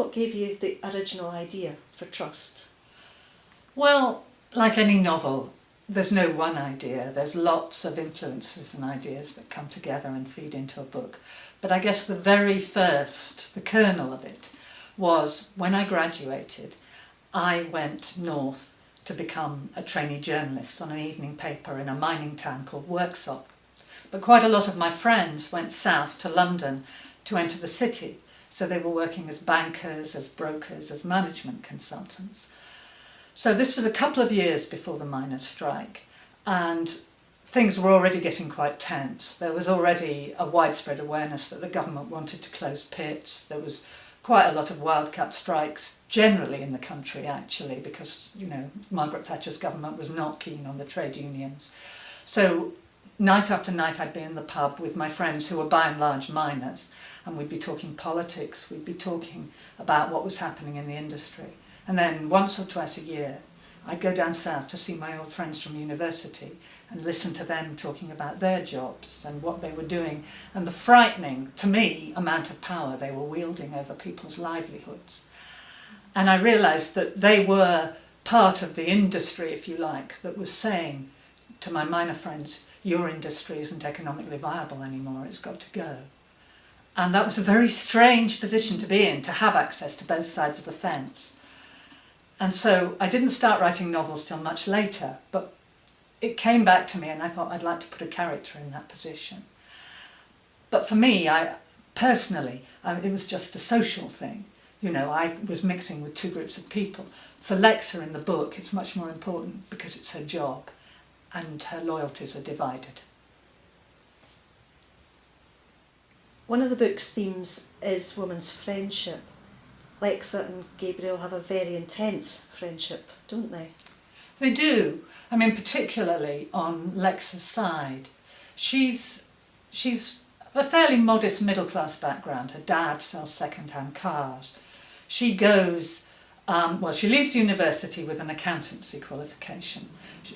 What gave you the original idea for Trust? Well, like any novel, there's no one idea. There's lots of influences and ideas that come together and feed into a book. But I guess the very first, the kernel of it, was when I graduated, I went north to become a trainee journalist on an evening paper in a mining town called Worksop. But quite a lot of my friends went south to London to enter the city. So they were working as bankers, as brokers, as management consultants. So this was a couple of years before the miners' strike, and things were already getting quite tense. There was already a widespread awareness that the government wanted to close pits. There was quite a lot of wildcat strikes generally in the country, actually, because, Margaret Thatcher's government was not keen on the trade unions. So night after night I'd be in the pub with my friends who were by and large miners, and we'd be talking politics, we'd be talking about what was happening in the industry. And then once or twice a year I'd go down south to see my old friends from university and listen to them talking about their jobs and what they were doing and the frightening, to me, amount of power they were wielding over people's livelihoods. And I realised that they were part of the industry, if you like, that was saying to my miner friends, your industry isn't economically viable anymore, it's got to go. And that was a very strange position to be in, to have access to both sides of the fence. And so I didn't start writing novels till much later, but it came back to me and I thought I'd like to put a character in that position. But for me, personally, it was just a social thing. I was mixing with two groups of people. For Lexa in the book, it's much more important because it's her job and her loyalties are divided. One of the book's themes is women's friendship. Lexa and Gabriel have a very intense friendship, don't they? They do. Particularly on Lexa's side. She's a fairly modest middle-class background. Her dad sells second-hand cars. She goes, she leaves university with an accountancy qualification.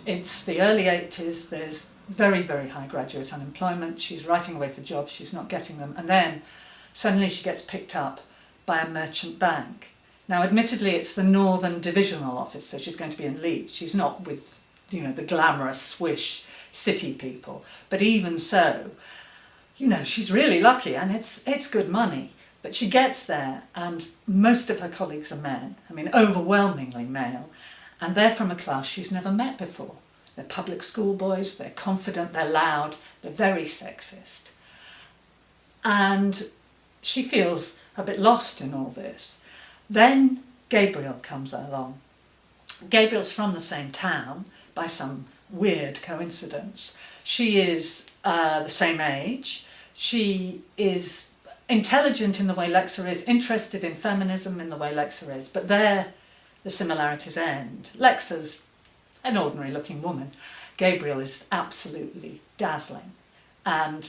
It's the early 80s, there's very, very high graduate unemployment. She's writing away for jobs, she's not getting them. And then suddenly she gets picked up by a merchant bank. Now, admittedly, it's the Northern Divisional Office, so she's going to be in Leeds. She's not with, the glamorous swish city people. But even so, she's really lucky and it's good money. But she gets there and most of her colleagues are men. Overwhelmingly male. And they're from a class she's never met before. They're public school boys, they're confident, they're loud, they're very sexist. And she feels a bit lost in all this. Then Gabriel comes along. Gabriel's from the same town by some weird coincidence. She is the same age. She is intelligent in the way Lexa is, interested in feminism in the way Lexa is, but there the similarities end. Lexa's an ordinary looking woman. Gabriel is absolutely dazzling. And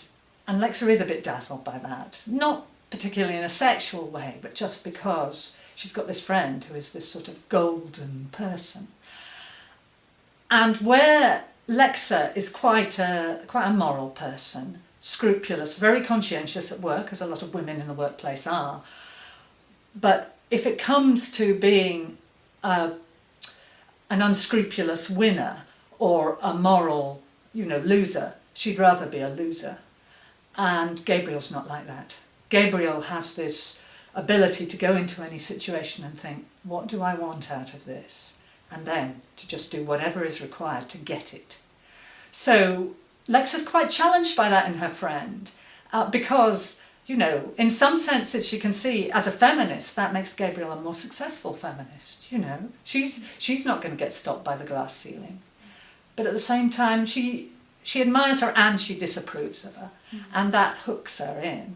Lexa is a bit dazzled by that. Not particularly in a sexual way, but just because she's got this friend who is this sort of golden person. And where Lexa is quite a moral person, scrupulous, very conscientious at work, as a lot of women in the workplace are, but if it comes to being an unscrupulous winner or a moral, loser, she'd rather be a loser. And Gabriel's not like that. Gabriel has this ability to go into any situation and think, what do I want out of this? And then to just do whatever is required to get it. So Lexa's quite challenged by that in her friend, because, in some senses she can see, as a feminist, that makes Gabriel a more successful feminist, She's not going to get stopped by the glass ceiling. But at the same time, she admires her and she disapproves of her, and that hooks her in.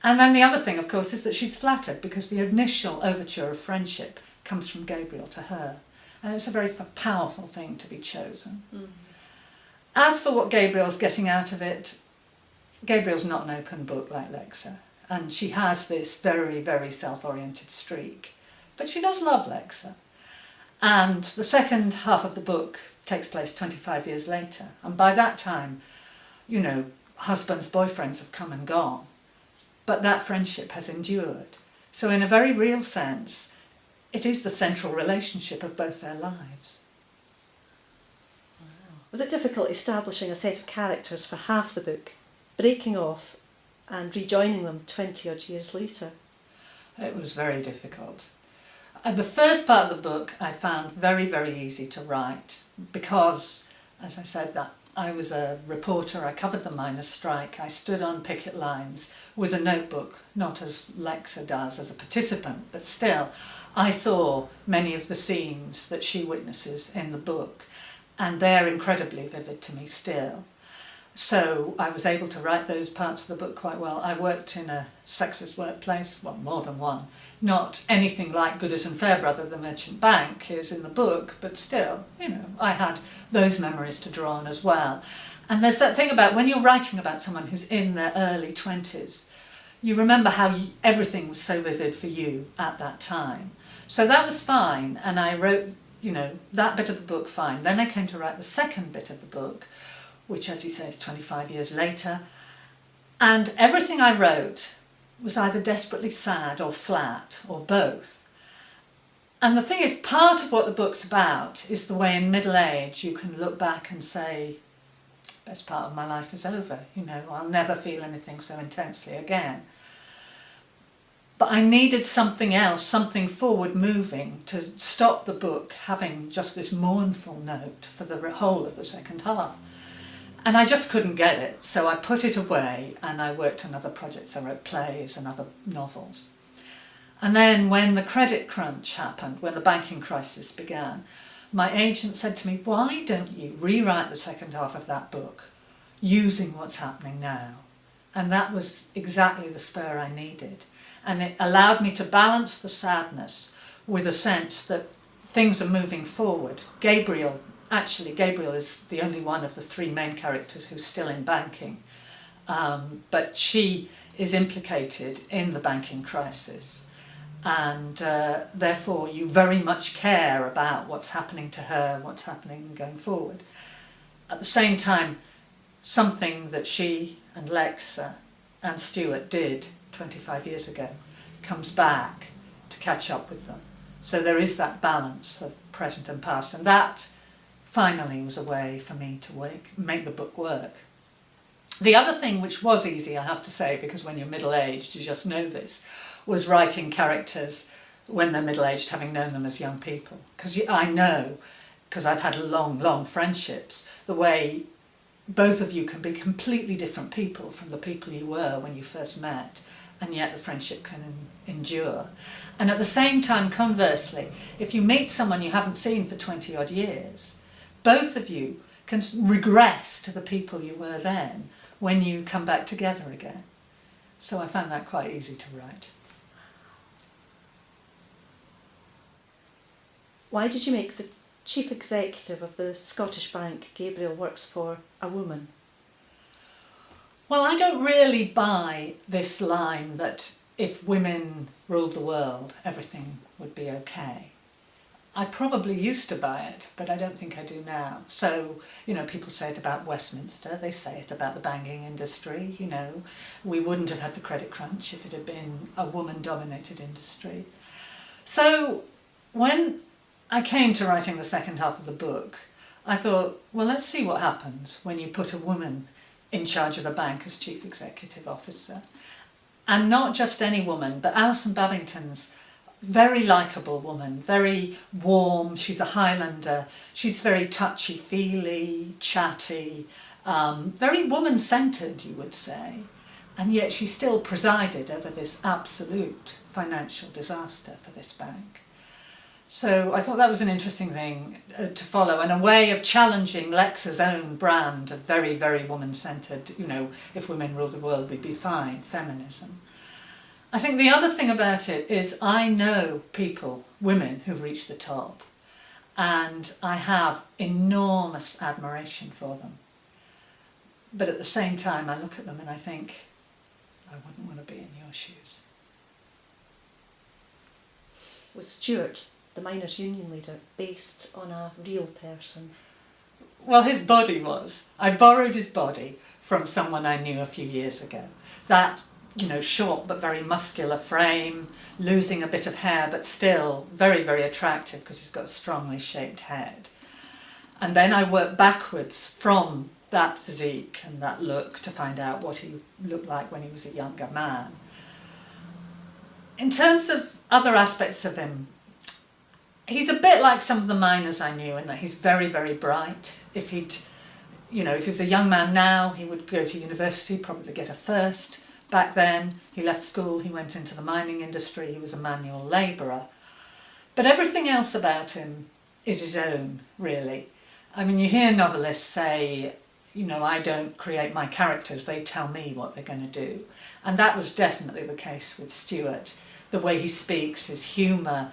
And then the other thing, of course, is that she's flattered because the initial overture of friendship comes from Gabriel to her. And it's a very powerful thing to be chosen. As for what Gabriel's getting out of it, Gabriel's not an open book like Lexa. And she has this very, very self-oriented streak. But she does love Lexa. And the second half of the book takes place 25 years later. And by that time, husbands, boyfriends have come and gone. But that friendship has endured. So in a very real sense, it is the central relationship of both their lives. Was it difficult establishing a set of characters for half the book, breaking off and rejoining them 20 odd years later? It was very difficult. The first part of the book I found very, very easy to write because, as I said, that I was a reporter, I covered the miners' strike, I stood on picket lines with a notebook, not as Lexa does as a participant, but still I saw many of the scenes that she witnesses in the book, and they're incredibly vivid to me still. So I was able to write those parts of the book quite well. I worked in a sexist workplace, well, more than one. Not anything like Gooders and Fairbrother, the merchant bank, is in the book, but still, I had those memories to draw on as well. And there's that thing about when you're writing about someone who's in their early 20s, you remember how everything was so vivid for you at that time. So that was fine, and I wrote, that bit of the book fine. Then I came to write the second bit of the book, which, as you say, is 25 years later. And everything I wrote was either desperately sad or flat or both. And the thing is, part of what the book's about is the way in middle age you can look back and say, best part of my life is over, I'll never feel anything so intensely again. But I needed something else, something forward moving to stop the book having just this mournful note for the whole of the second half. And I just couldn't get it, so I put it away and I worked on other projects. I wrote plays and other novels. And then when the credit crunch happened, when the banking crisis began, my agent said to me, why don't you rewrite the second half of that book using what's happening now? And that was exactly the spur I needed. And it allowed me to balance the sadness with a sense that things are moving forward. Gabriel is the only one of the three main characters who's still in banking, but she is implicated in the banking crisis, and therefore you very much care about what's happening to her, what's happening going forward. At the same time, something that she and Lexa and Stuart did 25 years ago comes back to catch up with them. So there is that balance of present and past, and that finally was a way for me to make the book work. The other thing, which was easy, I have to say, because when you're middle-aged, you just know this, was writing characters when they're middle-aged, having known them as young people. Because I know, because I've had long, long friendships, the way both of you can be completely different people from the people you were when you first met, and yet the friendship can endure. And at the same time, conversely, if you meet someone you haven't seen for 20 odd years, both of you can regress to the people you were then when you come back together again. So I found that quite easy to write. Why did you make the chief executive of the Scottish bank Gabriel works for a woman? Well, I don't really buy this line that if women ruled the world, everything would be okay. I probably used to buy it, but I don't think I do now. So, people say it about Westminster, they say it about the banking industry, we wouldn't have had the credit crunch if it had been a woman-dominated industry. So, when I came to writing the second half of the book, I thought, well, let's see what happens when you put a woman in charge of a bank as chief executive officer. And not just any woman, but Alison Babington's very likeable woman, very warm, she's a Highlander, she's very touchy-feely, chatty, very woman-centred, you would say, and yet she still presided over this absolute financial disaster for this bank. So I thought that was an interesting thing to follow, and a way of challenging Lexa's own brand of very, very woman-centred, if women ruled the world we'd be fine, feminism. I think the other thing about it is I know people, women, who've reached the top, and I have enormous admiration for them. But at the same time, I look at them and I think, I wouldn't want to be in your shoes. Was Stuart, the miners' union leader, based on a real person? Well, his body was. I borrowed his body from someone I knew a few years ago. That short but very muscular frame, losing a bit of hair, but still very, very attractive because he's got a strongly shaped head. And then I worked backwards from that physique and that look to find out what he looked like when he was a younger man. In terms of other aspects of him, he's a bit like some of the miners I knew in that he's very, very bright. If he was a young man now, he would go to university, probably get a first. Back then, he left school, he went into the mining industry, he was a manual labourer. But everything else about him is his own, really. I mean, you hear novelists say, I don't create my characters, they tell me what they're going to do. And that was definitely the case with Stuart. The way he speaks, his humour,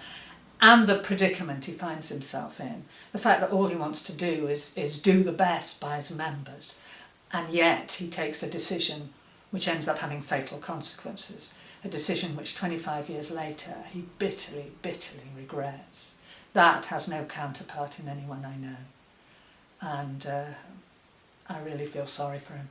and the predicament he finds himself in. The fact that all he wants to do is do the best by his members, and yet he takes a decision which ends up having fatal consequences, a decision which 25 years later he bitterly, bitterly regrets. That has no counterpart in anyone I know, and I really feel sorry for him.